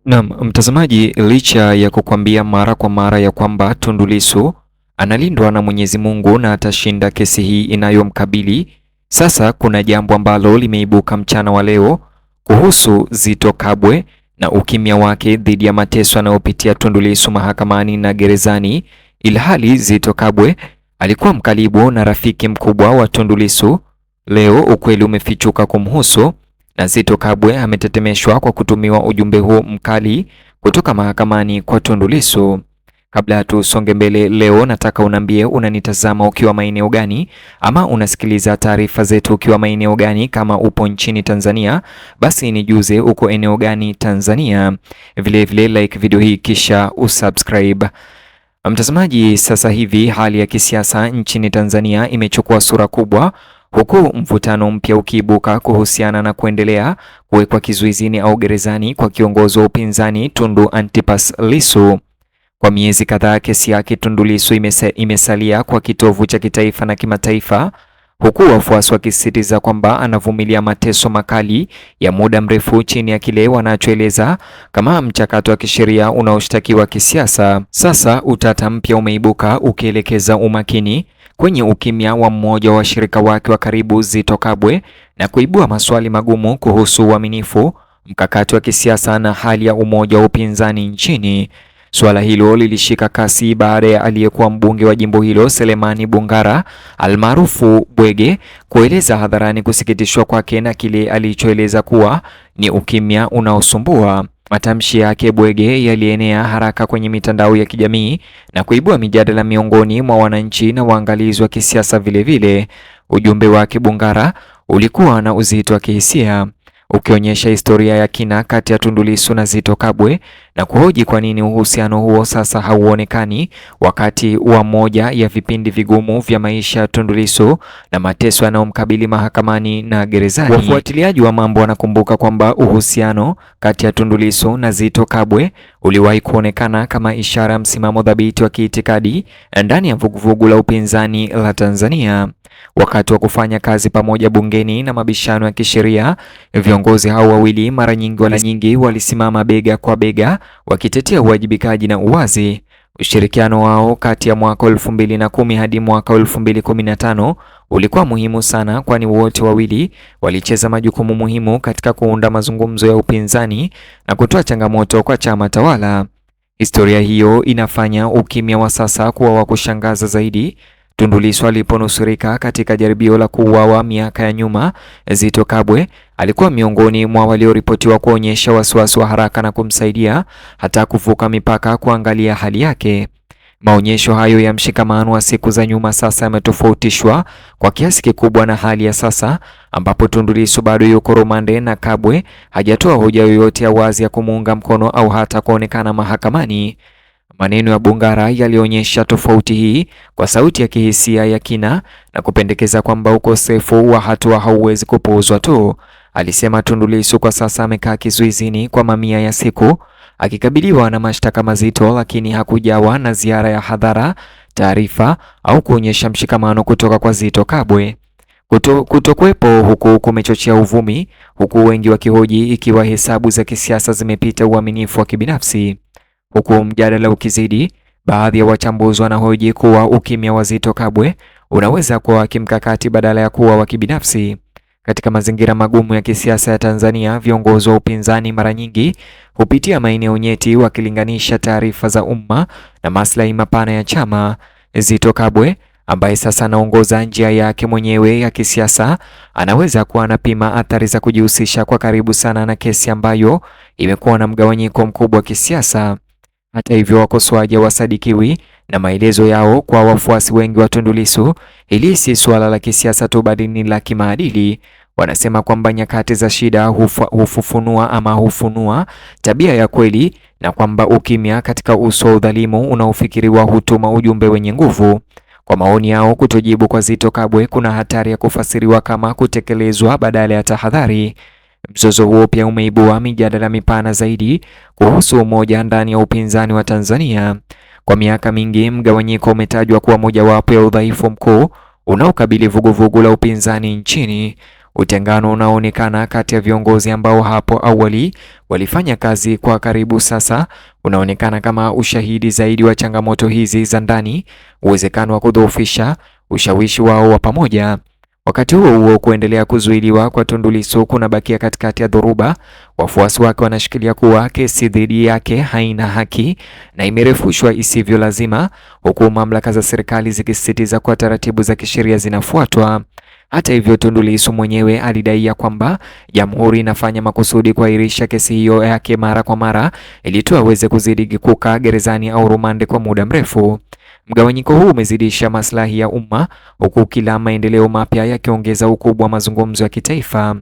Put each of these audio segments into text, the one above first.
Naam, mtazamaji, licha ya kukwambia mara kwa mara ya kwamba Tundu Lissu analindwa na Mwenyezi Mungu na atashinda kesi hii inayomkabili, sasa kuna jambo ambalo limeibuka mchana wa leo kuhusu Zitto Kabwe na ukimya wake dhidi ya mateso anayopitia Tundu Lissu mahakamani na gerezani, ilhali Zitto Kabwe alikuwa mkaribu na rafiki mkubwa wa Tundu Lissu. Leo ukweli umefichuka kumhusu na Zitto Kabwe ametetemeshwa kwa kutumiwa ujumbe huo mkali kutoka mahakamani kwa Tundu Lissu. Kabla tusonge mbele, leo nataka unambie unanitazama ukiwa maeneo gani, ama unasikiliza taarifa zetu ukiwa maeneo gani. Kama upo nchini Tanzania, basi nijuze uko eneo gani Tanzania. Vile like video hii kisha usubscribe. Mtazamaji, sasa hivi hali ya kisiasa nchini Tanzania imechukua sura kubwa, huku mvutano mpya ukiibuka kuhusiana na kuendelea kuwekwa kizuizini au gerezani kwa kiongozi wa upinzani Tundu Antipas Lissu. Kwa miezi kadhaa kesi yake Tundu Lissu imesalia kwa kitovu cha kitaifa na kimataifa, huku wafuasi wakisisitiza kwamba anavumilia mateso makali ya muda mrefu chini ya kile wanachoeleza kama mchakato wa kisheria unaoshtakiwa kisiasa. Sasa utata mpya umeibuka ukielekeza umakini kwenye ukimya wa mmoja wa washirika wake wa karibu Zitto Kabwe na kuibua maswali magumu kuhusu uaminifu, mkakati wa kisiasa na hali ya umoja wa upinzani nchini. Suala hilo lilishika kasi baada ya aliyekuwa mbunge wa jimbo hilo Selemani Bungara almaarufu Bwege kueleza hadharani kusikitishwa kwake na kile alichoeleza kuwa ni ukimya unaosumbua. Matamshi yake Bwege yalienea haraka kwenye mitandao ya kijamii na kuibua mijadala miongoni mwa wananchi na waangalizi wa kisiasa. Vilevile, ujumbe wake Bungara ulikuwa na uzito wa kihisia, ukionyesha historia ya kina kati ya Tundu Lissu na Zitto Kabwe na kuhoji kwa nini uhusiano huo sasa hauonekani wakati wa moja ya vipindi vigumu vya maisha ya Tundu Lissu na mateso yanayomkabili mahakamani na gerezani. Wafuatiliaji wa mambo wanakumbuka kwamba uhusiano kati ya Tundu Lissu na Zitto Kabwe uliwahi kuonekana kama ishara ya msimamo thabiti wa kiitikadi ndani ya vuguvugu la upinzani la Tanzania. Wakati wa kufanya kazi pamoja bungeni na mabishano ya kisheria, viongozi hao wawili mara nyingi walisimama bega kwa bega wakitetea uwajibikaji na uwazi. Ushirikiano wao kati ya mwaka 2010 hadi mwaka 2015 ulikuwa muhimu sana, kwani wote wawili walicheza majukumu muhimu katika kuunda mazungumzo ya upinzani na kutoa changamoto kwa chama tawala. Historia hiyo inafanya ukimya wa sasa kuwa wa kushangaza zaidi. Tundu Lissu aliponusurika katika jaribio la kuuawa miaka ya nyuma, Zitto Kabwe alikuwa miongoni mwa walioripotiwa kuonyesha wasiwasi wa haraka na kumsaidia hata kuvuka mipaka kuangalia hali yake. Maonyesho hayo ya mshikamano wa siku za nyuma sasa yametofautishwa kwa kiasi kikubwa na hali ya sasa, ambapo Tundu Lissu bado yuko rumande na Kabwe hajatoa hoja yoyote ya wazi ya kumuunga mkono au hata kuonekana mahakamani. Maneno ya Bungara yalionyesha tofauti hii kwa sauti ya kihisia ya kina na kupendekeza kwamba ukosefu wa hatua hauwezi kupuuzwa tu. Alisema Tundu Lissu kwa sasa amekaa kizuizini kwa mamia ya siku akikabiliwa na mashtaka mazito, lakini hakujawa na ziara ya hadhara, taarifa au kuonyesha mshikamano kutoka kwa Zitto Kabwe. Kutokuwepo huku kumechochea uvumi, huku wengi wakihoji ikiwa hesabu za kisiasa zimepita uaminifu wa kibinafsi. Huku mjadala ukizidi, baadhi ya wachambuzi wanahoji kuwa ukimya wa Zitto Kabwe unaweza kuwa wa kimkakati badala ya kuwa wa kibinafsi. Katika mazingira magumu ya kisiasa ya Tanzania, viongozi wa upinzani mara nyingi hupitia maeneo nyeti wakilinganisha taarifa za umma na maslahi mapana ya chama. Zitto Kabwe ambaye sasa anaongoza njia yake mwenyewe ya kisiasa anaweza kuwa anapima athari za kujihusisha kwa karibu sana na kesi ambayo imekuwa na mgawanyiko mkubwa wa kisiasa. Hata hivyo, wakosoaji wasadikiwi na maelezo yao kwa wafuasi wengi wa Tundu Lissu. Hili si suala la kisiasa tu, bali ni la kimaadili. Wanasema kwamba nyakati za shida hufunua tabia ya kweli, na kwamba ukimya katika uso wa udhalimu unaofikiriwa hutuma ujumbe wenye nguvu. Kwa maoni yao, kutojibu kwa Zitto Kabwe kuna hatari ya kufasiriwa kama kutekelezwa badala ya tahadhari. Mzozo huo pia umeibua mijadala mipana zaidi kuhusu umoja ndani ya upinzani wa Tanzania. Kwa miaka mingi, mgawanyiko umetajwa kuwa mojawapo ya udhaifu mkuu unaokabili vuguvugu la upinzani nchini. Utengano unaoonekana kati ya viongozi ambao hapo awali walifanya kazi kwa karibu sasa unaonekana kama ushahidi zaidi wa changamoto hizi za ndani, uwezekano wa kudhoofisha ushawishi wao wa pamoja. Wakati huo huo, kuendelea kuzuiliwa kwa Tundu Lissu kunabakia katikati ya dhoruba. Wafuasi wake wanashikilia kuwa kesi dhidi yake haina haki na imerefushwa isivyo lazima, huku mamlaka za serikali zikisisitiza kuwa taratibu za kisheria zinafuatwa. Hata hivyo, Tundu Lissu mwenyewe alidai kwamba jamhuri inafanya makusudi kuahirisha kesi hiyo yake mara kwa mara ili tu aweze kuzidi kukaa gerezani au rumande kwa muda mrefu. Mgawanyiko huu umezidisha maslahi ya umma huku kila maendeleo mapya yakiongeza ukubwa wa mazungumzo ya kitaifa.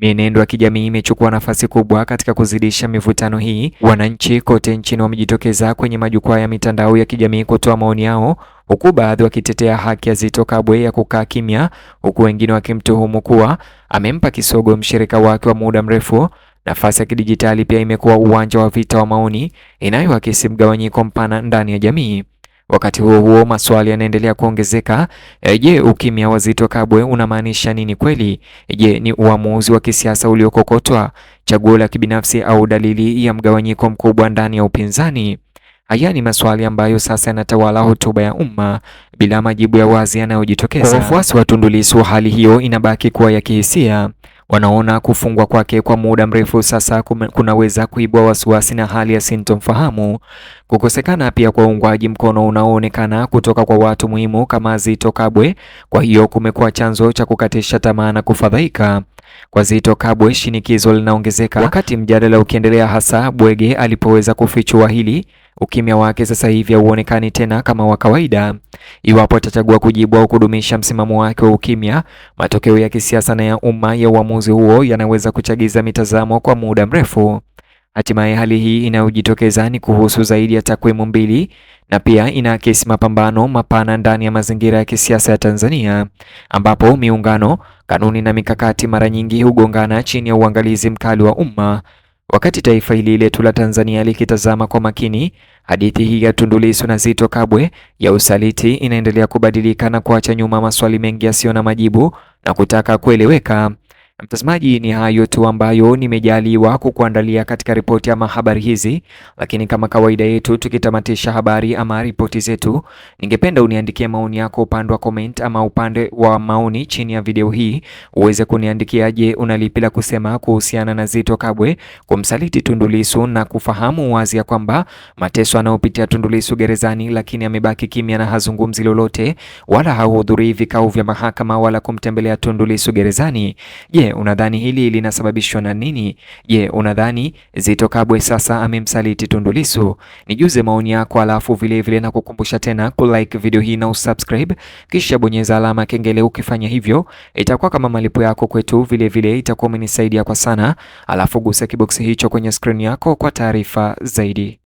Mienendo ya kijamii imechukua nafasi kubwa katika kuzidisha mivutano hii. Wananchi kote nchini wamejitokeza kwenye majukwaa ya mitandao ya kijamii kutoa maoni yao, huku baadhi wakitetea haki ya Zitto Kabwe ya kukaa kimya, huku wengine wakimtuhumu kuwa amempa kisogo mshirika wake wa muda mrefu. Nafasi ya kidijitali pia imekuwa uwanja wa vita wa maoni inayoakisi mgawanyiko mpana ndani ya jamii. Wakati huo huo, maswali yanaendelea kuongezeka. Je, ukimya wa Zitto Kabwe unamaanisha nini kweli? Je, ni uamuzi wa kisiasa uliokokotwa, chaguo la kibinafsi au dalili ya mgawanyiko mkubwa ndani ya upinzani? Haya ni maswali ambayo sasa yanatawala hotuba ya umma bila majibu ya wazi yanayojitokeza. Kwa wafuasi wa Tundu Lissu, hali hiyo inabaki kuwa ya kihisia. Wanaona kufungwa kwake kwa muda mrefu sasa kunaweza kuibua wasiwasi na hali ya sintofahamu. Kukosekana pia kwa uungwaji mkono unaoonekana kutoka kwa watu muhimu kama Zitto Kabwe, kwa hiyo kumekuwa chanzo cha kukatisha tamaa na kufadhaika. Kwa Zitto Kabwe, shinikizo linaongezeka wakati mjadala ukiendelea, hasa Bwege alipoweza kufichua hili. Ukimya wake sasa hivi hauonekani tena kama wa kawaida. Iwapo atachagua kujibu au kudumisha msimamo wake wa ukimya, matokeo ya kisiasa na ya umma ya uamuzi huo yanaweza kuchagiza mitazamo kwa muda mrefu. Hatimaye hali hii inayojitokeza ni kuhusu zaidi ya takwimu mbili na pia inaakisi mapambano mapana ndani ya mazingira ya kisiasa ya Tanzania, ambapo miungano, kanuni na mikakati mara nyingi hugongana chini ya uangalizi mkali wa umma. Wakati taifa hili letu la Tanzania likitazama kwa makini, hadithi hii ya Tundu Lissu na Zitto Kabwe ya usaliti inaendelea kubadilika na kuacha nyuma maswali mengi yasiyo na majibu na kutaka kueleweka. Mtazamaji, ni hayo tu ambayo nimejaliwa kukuandalia katika ripoti ama habari hizi, lakini kama kawaida yetu tukitamatisha habari ama ripoti zetu, ningependa uniandikie maoni yako upande wa comment ama upande wa maoni chini ya video hii, uweze kuniandikia, je, unalipi la kusema kuhusiana na Zitto Kabwe kumsaliti Tundu Lissu na kufahamu wazi ya kwamba mateso anayopitia Tundu Lissu gerezani, lakini amebaki kimya na hazungumzi lolote wala hahudhurii vikao vya mahakama wala kumtembelea Tundu Lissu gerezani. Je, unadhani hili linasababishwa na nini? Je, unadhani Zitto Kabwe sasa amemsaliti Tundu Lissu? Nijuze maoni yako, alafu vile na kukumbusha tena kulike video hii na usubscribe, kisha bonyeza alama kengele. Ukifanya hivyo itakuwa kama malipo yako kwetu, vile itakuwa umenisaidia kwa sana. Alafu gusa kiboksi hicho kwenye screen yako kwa taarifa zaidi.